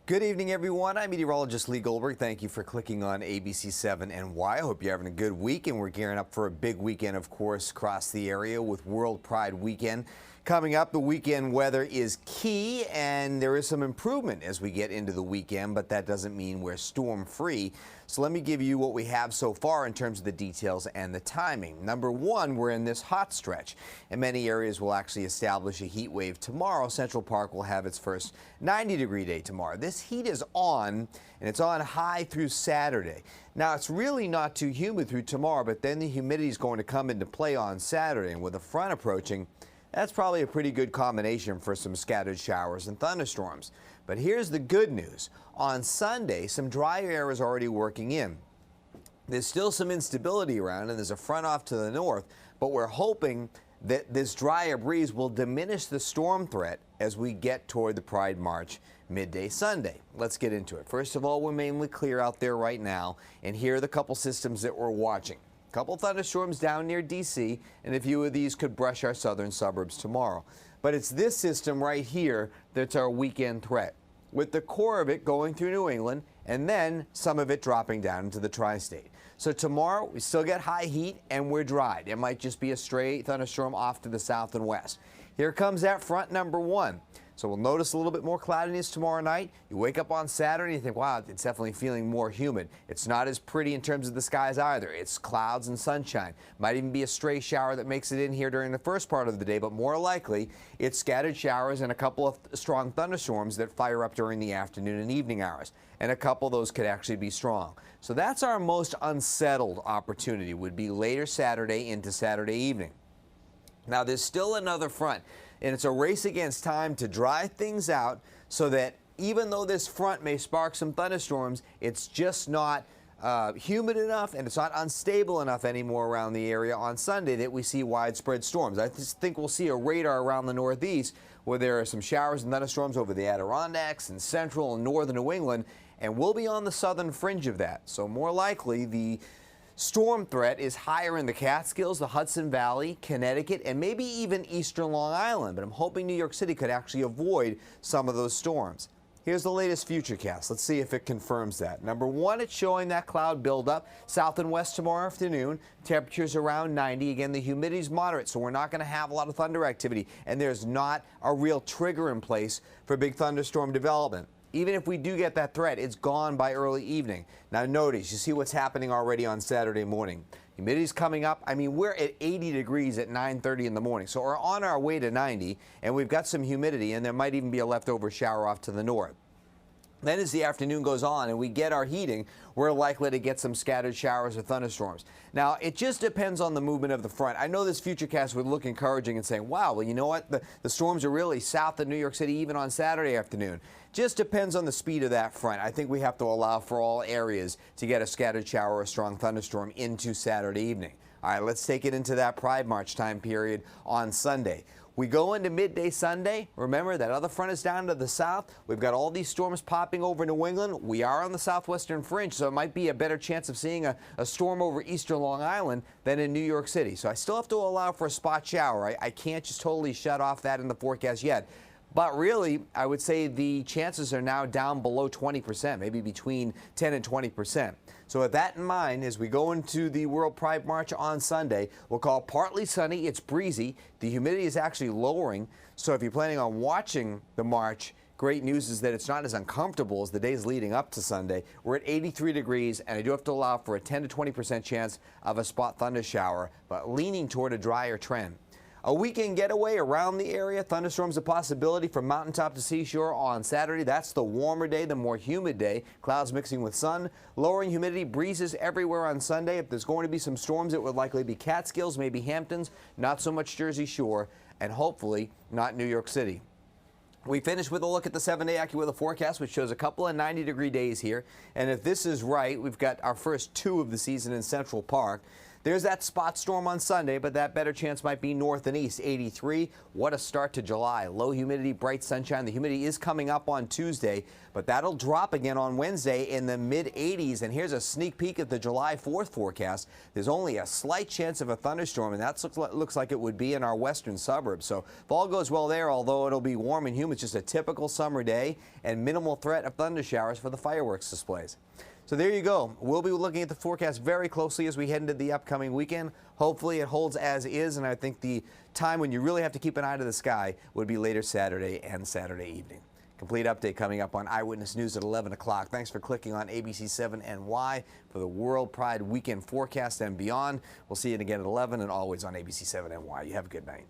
Good evening, everyone. I'm meteorologist Lee Goldberg. Thank you for clicking on ABC7 NY. I hope you're having a good week, and we're gearing up for a big weekend, of course, across the area with WorldPride weekend. Coming up, the weekend weather is key, and there is some improvement as we get into the weekend, but that doesn't mean we're storm-free. So let me give you what we have so far in terms of the details and the timing. Number one, we're in this hot stretch, and many areas will actually establish a heat wave tomorrow. Central Park will have its first 90-degree day tomorrow. This heat is on, and it's on high through Saturday. Now, it's really not too humid through tomorrow, but then the humidity is going to come into play on Saturday, and with a front approaching, that's probably a pretty good combination for some scattered showers and thunderstorms. But here's the good news. On Sunday, some drier air is already working in. There's still some instability around, and there's a front off to the north, but we're hoping that this drier breeze will diminish the storm threat as we get toward the Pride March midday Sunday. Let's get into it. First of all, we're mainly clear out there right now, and here are the couple systems that we're watching. Couple thunderstorms down near D.C., and a few of these could brush our southern suburbs tomorrow. But it's this system right here that's our weekend threat, with the core of it going through New England and then some of it dropping down into the tri-state. So tomorrow we still get high heat and we're dried. It might just be a stray thunderstorm off to the south and west. Here comes that front number one. So we'll notice a little bit more cloudiness tomorrow night. You wake up on Saturday and you think, wow, it's definitely feeling more humid. It's not as pretty in terms of the skies either. It's clouds and sunshine. Might even be a stray shower that makes it in here during the first part of the day, but more likely it's scattered showers and a couple of strong thunderstorms that fire up during the afternoon and evening hours. And a couple of those could actually be strong. So that's our most unsettled opportunity, would be later Saturday into Saturday evening. Now there's still another front, and it's a race against time to dry things out so that even though this front may spark some thunderstorms, it's just not humid enough and it's not unstable enough anymore around the area on Sunday that we see widespread storms. I just think we'll see a radar around the Northeast where there are some showers and thunderstorms over the Adirondacks and central and northern New England, and we'll be on the southern fringe of that. So more likely the storm threat is higher in the Catskills, the Hudson Valley, Connecticut, and maybe even eastern Long Island. But I'm hoping New York City could actually avoid some of those storms. Here's the latest Futurecast. Let's see if it confirms that. Number one, it's showing that cloud buildup south and west tomorrow afternoon. Temperatures around 90. Again, the humidity is moderate, so we're not going to have a lot of thunder activity, and there's not a real trigger in place for big thunderstorm development. Even if we do get that threat, it's gone by early evening. Now notice, you see what's happening already on Saturday morning. Humidity's coming up. I mean, we're at 80 degrees at 9:30 in the morning. So we're on our way to 90, and we've got some humidity, and there might even be a leftover shower off to the north. Then as the afternoon goes on and we get our heating, we're likely to get some scattered showers or thunderstorms. Now, it just depends on the movement of the front. I know this Futurecast would look encouraging and saying, wow, well, you know what? The storms are really south of New York City even on Saturday afternoon. Just depends on the speed of that front. I think we have to allow for all areas to get a scattered shower or a strong thunderstorm into Saturday evening. All right, let's take it into that Pride March time period on Sunday. We go into midday Sunday. Remember, that other front is down to the south. We've got all these storms popping over New England. We are on the southwestern fringe, so it might be a better chance of seeing a storm over eastern Long Island than in New York City. So I still have to allow for a spot shower. I can't just totally shut off that in the forecast yet. But really, I would say the chances are now down below 20%, maybe between 10 and 20%. So with that in mind, as we go into the World Pride March on Sunday, we'll call partly sunny. It's breezy. The humidity is actually lowering. So if you're planning on watching the march, great news is that it's not as uncomfortable as the days leading up to Sunday. We're at 83 degrees, and I do have to allow for a 10 to 20% chance of a spot thunder shower, but leaning toward a drier trend. A weekend getaway around the area. Thunderstorms a possibility from mountaintop to seashore on Saturday. That's the warmer day, the more humid day. Clouds mixing with sun. Lowering humidity, breezes everywhere on Sunday. If there's going to be some storms, it would likely be Catskills, maybe Hamptons, not so much Jersey Shore, and hopefully not New York City. We finish with a look at the 7-day AccuWeather forecast, which shows a couple of 90-degree days here. And if this is right, we've got our first two of the season in Central Park. There's that spot storm on Sunday, but that better chance might be north and east. 83. What a start to July. Low humidity, bright sunshine. The humidity is coming up on Tuesday, but that'll drop again on Wednesday in the mid-80s. And here's a sneak peek at the July 4th forecast. There's only a slight chance of a thunderstorm, and that looks like it would be in our western suburbs. So if all goes well there, although it'll be warm and humid, it's just a typical summer day and minimal threat of thunder showers for the fireworks displays. So there you go. We'll be looking at the forecast very closely as we head into the upcoming weekend. Hopefully it holds as is, and I think the time when you really have to keep an eye to the sky would be later Saturday and Saturday evening. Complete update coming up on Eyewitness News at 11 o'clock. Thanks for clicking on ABC7 NY for the WorldPride weekend forecast and beyond. We'll see you again at 11 and always on ABC7 NY. You have a good night.